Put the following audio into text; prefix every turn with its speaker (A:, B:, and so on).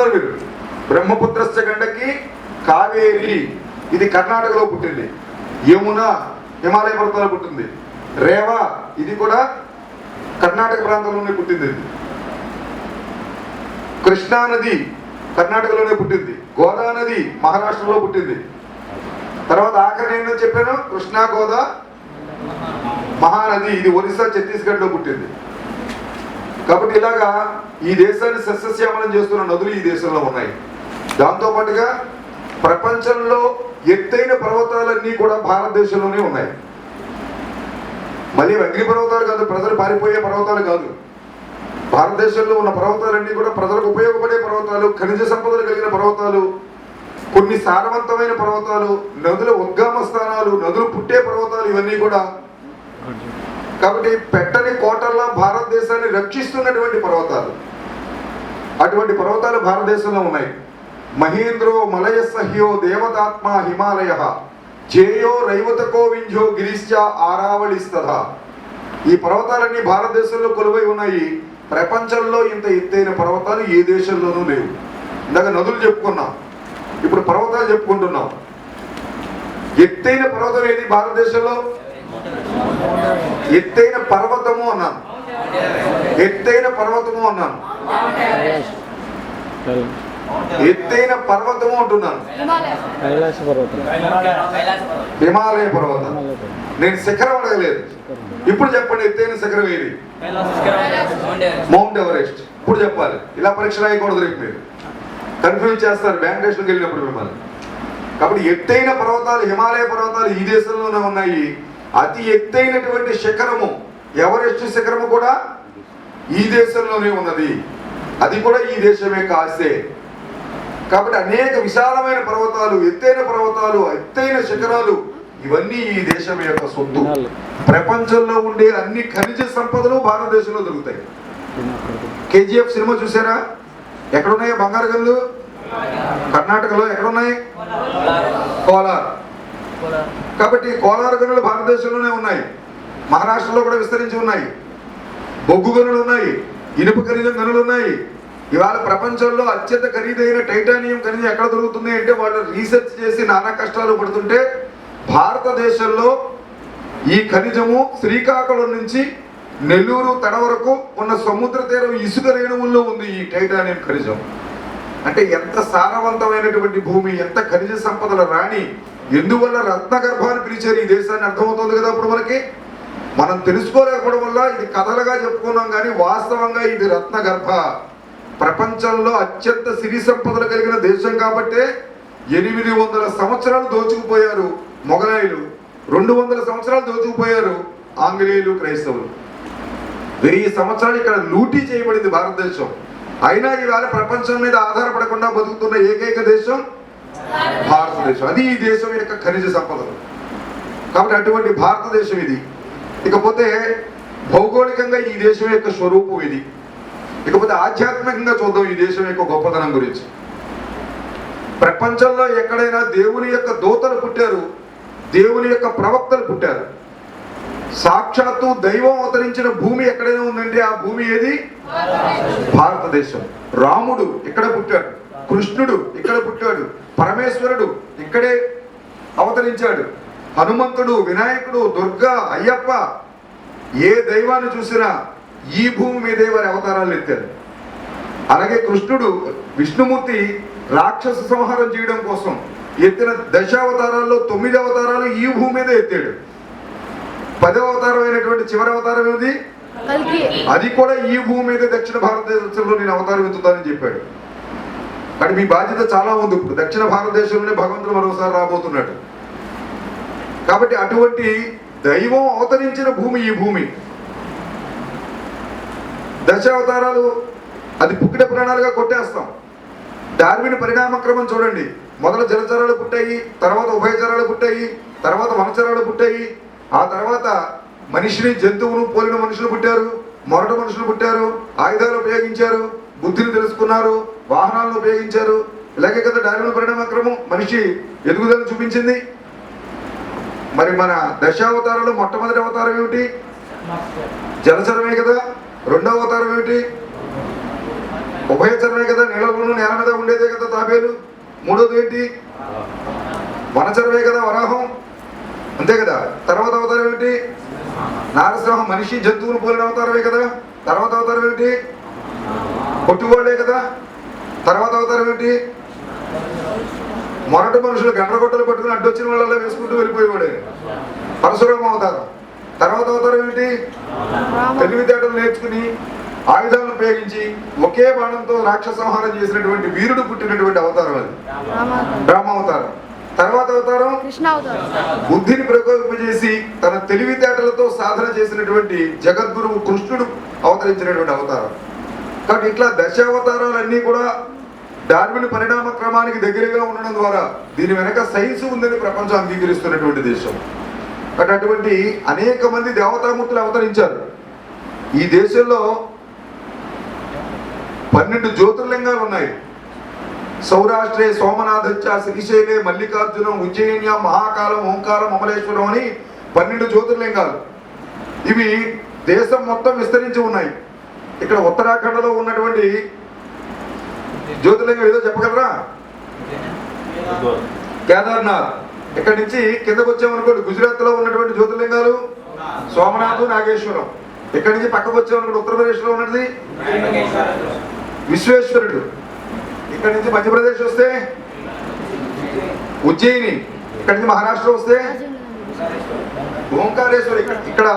A: చూస్తున్నారు మీరు. బ్రహ్మపుత్రస్య గండకి కావేరి, ఇది కర్ణాటకలో పుట్టింది. యమున హిమాలయ పర్వతాల్లో పుట్టింది. రేవ ఇది కూడా కర్ణాటక ప్రాంతంలోనే పుట్టింది. ఇది కృష్ణా నది కర్ణాటకలోనే పుట్టింది. గోదా నది మహారాష్ట్రలో పుట్టింది. తర్వాత ఆఖరి ఏంటని చెప్పాను, కృష్ణా గోదా మహానది ఇది ఒరిస్సా ఛత్తీస్గఢ్లో పుట్టింది. కాబట్టి ఇలాగా ఈ దేశాన్ని సస్యశ్యామలం చేస్తున్న నదులు ఈ దేశంలో ఉన్నాయి. దాంతోపాటుగా ప్రపంచంలో ఎత్తైన పర్వతాలన్నీ కూడా భారతదేశంలోనే ఉన్నాయి. మళ్ళీ అగ్ని పర్వతాలు కాదు, ప్రజలు పారిపోయే పర్వతాలు కాదు. భారతదేశంలో ఉన్న పర్వతాలన్నీ కూడా ప్రజలకు ఉపయోగపడే పర్వతాలు, ఖనిజ సంపదలు కలిగిన పర్వతాలు, కొన్ని సారవంతమైన పర్వతాలు, నదుల ఉద్గమ స్థానాలు, నదులు పుట్టే పర్వతాలు, ఇవన్నీ కూడా. కాబట్టి పెట్టని కోటల్లా భారతదేశాన్ని రక్షిస్తున్నటువంటి పర్వతాలు, అటువంటి పర్వతాలు భారతదేశంలో ఉన్నాయి. మహేంద్రో మలయ సహ్యో దేవతాత్మ హిమాలయ జేయో రైవతకో వింధ్యో గిరిశ్చ ఆరావళిస్తథ. ఈ పర్వతాలన్నీ భారతదేశంలో కొలువై ఉన్నాయి. ప్రపంచంలో ఇంత ఎత్తైన పర్వతాలు ఏ దేశంలోనూ లేవు. ఇందాక నదులు చెప్పుకున్నాం, ఇప్పుడు పర్వతాలు చెప్పుకుంటున్నాం. ఎత్తైన పర్వతం ఏది భారతదేశంలో? ఎత్తైన పర్వతము అన్నాను, ఎత్తైన పర్వతము అన్నాను, ఎత్తైన పర్వతము అంటున్నాను. హిమాలయ పర్వతం. నేను శిఖరం అడగలేదు. ఇప్పుడు చెప్పండి, ఎత్తైన శిఖరం ఏది? Mount Everest. ఇప్పుడు చెప్పాలి. ఇలా పరీక్ష రాయకూడదు, రేపు మీరు కన్ఫ్యూజ్ చేస్తారు బ్యాంక్ టెస్ట్కి వెళ్ళినప్పుడు మిమ్మల్ని. కాబట్టి ఎత్తైన పర్వతాలు, హిమాలయ పర్వతాలు ఈ దేశంలోనే ఉన్నాయి. అతి ఎత్తైనటువంటి శిఖరము ఎవరెస్ట్ శిఖరము కూడా ఈ దేశంలోనే ఉన్నది. అది కూడా ఈ దేశమే కాస్తే. కాబట్టి అనేక విశాలమైన పర్వతాలు, ఎత్తైన పర్వతాలు, ఎత్తైన శిఖరాలు, ఇవన్నీ ఈ దేశం యొక్క సొత్తు. ప్రపంచంలో ఉండే అన్ని ఖనిజ సంపదలు భారతదేశంలో దొరుకుతాయి. కేజీఎఫ్ సినిమా చూసారా? ఎక్కడున్నాయి బంగారు గనులు? కర్ణాటకలో. ఎక్కడున్నాయి? కోలార్. కాబట్టి కోలార్ గనులు భారతదేశంలోనే ఉన్నాయి. మహారాష్ట్రలో కూడా విస్తరించి ఉన్నాయి. బొగ్గు గనులు ఉన్నాయి, ఇనుప ఖనిజం గనులు ఉన్నాయి. ఇవాళ ప్రపంచంలో అత్యంత ఖరీదైన టైటానియం ఖనిజం ఎక్కడ దొరుకుతుంది అంటే వాళ్ళు రీసెర్చ్ చేసి నానా కష్టాలు పడుతుంటే భారతదేశంలో ఈ ఖనిజము శ్రీకాకుళం నుంచి నెల్లూరు తడ వరకు ఉన్న సముద్ర తీరం ఇసుక రేణువుల్లో ఉంది ఈ టైటానియం ఖనిజం. అంటే ఎంత సారవంతమైనటువంటి భూమి, ఎంత ఖనిజ సంపదల రాణి. ఎందువల్ల రత్నగర్భాన్ని పిలిచారు ఈ దేశాన్ని అర్థమవుతుంది కదా. అప్పుడు మనకి మనం తెలుసుకోలేకపోవడం వల్ల ఇది కథలుగా చెప్పుకున్నాం, కానీ వాస్తవంగా ఇది రత్నగర్భ. ప్రపంచంలో అత్యంత సిరి సంపదలు కలిగిన దేశం కాబట్టే 800 సంవత్సరాలు దోచుకుపోయారు మొఘలాయులు, 200 సంవత్సరాలు దోచుకుపోయారు ఆంగ్లేయులు, క్రైస్తవులు. 1000 సంవత్సరాలు ఇక్కడ లూటీ చేయబడింది భారతదేశం. అయినా ఇవాళ ప్రపంచం మీద ఆధారపడకుండా బతుకుతున్న ఏకైక దేశం భారతదేశం. అది ఈ దేశం యొక్క ఖనిజ సంపదలు. కాబట్టి అటువంటి భారతదేశం ఇది. ఇకపోతే భౌగోళికంగా ఈ దేశం యొక్క స్వరూపం ఇది. ఇకపోతే ఆధ్యాత్మికంగా చూద్దాం ఈ దేశం యొక్క గొప్పతనం గురించి. ప్రపంచంలో ఎక్కడైనా దేవుని యొక్క దూతలు పుట్టారు, దేవుని యొక్క ప్రవక్తలు పుట్టారు. సాక్షాత్తు దైవం అవతరించిన భూమి ఎక్కడైనా ఉందంటే ఆ భూమి ఏది? భారతదేశం. రాముడు ఇక్కడ పుట్టాడు, కృష్ణుడు ఇక్కడ పుట్టాడు, పరమేశ్వరుడు ఇక్కడే అవతరించాడు, హనుమంతుడు, వినాయకుడు, దుర్గా, అయ్యప్ప, ఏ దైవాన్ని చూసినా ఈ భూమి మీదే వారి అవతారాలు ఎత్తారు. అలాగే కృష్ణుడు, విష్ణుమూర్తి రాక్షస సంహారం చేయడం కోసం ఎత్తిన 10 అవతారాల్లో 9 అవతారాలు ఈ భూమి మీదే ఎత్తాడు. 10వ అవతారం అయినటువంటి చివరి అవతారం ఏది? అది కూడా ఈ భూమి మీద దక్షిణ భారతదేశంలో నేను అవతారం ఎత్తుతానని చెప్పాడు. కానీ మీ బాధ్యత చాలా ఉంది. ఇప్పుడు దక్షిణ భారతదేశంలోనే భగవంతుడు మరోసారి రాబోతున్నాడు. కాబట్టి అటువంటి దైవం అవతరించిన భూమి ఈ భూమి. 10 అవతారాలు అది పుక్కిట పురాణాలుగా కొట్టేస్తాం. డార్విన్ పరిణామక్రమం చూడండి. మొదట జలచరాలు పుట్టాయి, తర్వాత ఉభయచరాలు పుట్టాయి, తర్వాత వనచరాలు పుట్టాయి, ఆ తర్వాత మనిషిని జంతువును పోలిన మనుషులు పుట్టారు, మొరట మనుషులు పుట్టారు, ఆయుధాలు ఉపయోగించారు, బుద్ధిని తెలుసుకున్నారు, వాహనాలను ఉపయోగించారు. ఇలాగే కదా డార్విన్ పరిణామక్రమం మనిషి ఎదుగుదలను చూపించింది. మరి మన 10 అవతారాలు మొట్టమొదటి అవతారం ఏమిటి? జలచరమే కదా. 2వ అవతారం ఏమిటి? ఉభయచరమే కదా, నీళ్ళలోనూ నేల మీద ఉండేదే కదా తాబేలు. మూడోది ఏంటి? వనచరమే కదా వరాహం, అంతే కదా. తర్వాత అవతారం ఏమిటి? నారసింహం, మనిషి జంతువులు పోలిన అవతారమే కదా. తర్వాత అవతారం ఏమిటి? కొట్టుకోడే కదా. తర్వాత అవతారం ఏంటి? మొరటి మనుషులు గండ్రగొట్టలు పట్టుకుని అడ్డొచ్చిన వాళ్ళ వేసుకుంటూ వెళ్ళిపోయేవాడే, పరశురామ అవతారం. తర్వాత అవతారం ఏంటి? తెలివితేటలు నేర్చుకుని ఆయుధాలను ఉపయోగించి ఒకే బాణంతో రాక్షస సంహారం చేసినటువంటి వీరుడు పుట్టినటువంటి అవతారం అది రామావతారం. తర్వాత అవతారం బుద్ధిని ప్రకోపింపజేసి తన తెలివితేటలతో సాధన చేసినటువంటి జగద్గురువు కృష్ణుడు అవతరించినటువంటి అవతారం. కాబట్టి ఇట్లా దశావతారాలన్నీ కూడా డార్విన్ పరిణామ క్రమానికి దగ్గరగా ఉండడం ద్వారా దీని వెనక సైన్స్ ఉందని ప్రపంచం అంగీకరిస్తున్నటువంటి దేశం. కాబట్టి అటువంటి అనేక మంది దేవతామూర్తులు అవతరించారు. ఈ దేశంలో 12 జ్యోతిర్లింగాలు ఉన్నాయి. సౌరాష్ట్రే సోమనాథచ్చ, శ్రీశైలే మల్లికార్జునం, ఉజ్జయిన్య, మహాకాలం, ఓంకారం, అమలేశ్వరం అని 12 జ్యోతిర్లింగాలు. ఇవి దేశం మొత్తం విస్తరించి ఉన్నాయి. ఇక్కడ ఉత్తరాఖండ్లో ఉన్నటువంటి జ్యోతిర్లింగం ఏదో చెప్పగలరా? కేదార్నాథ్. ఇక్కడి నుంచి కిందకు వచ్చామనుకోండి, గుజరాత్ లో ఉన్నటువంటి జ్యోతిర్లింగాలు సోమనాథ్, నాగేశ్వరం. ఇక్కడి నుంచి పక్కకు వచ్చామనుకోండి, ఉత్తరప్రదేశ్ లో ఉన్నది విశ్వేశ్వరుడు. ఇక్కడి నుంచి మధ్యప్రదేశ్ వస్తే ఉజ్జయిని. ఇక్కడి నుంచి మహారాష్ట్ర వస్తే ఓంకారేశ్వరి. ఇక్కడ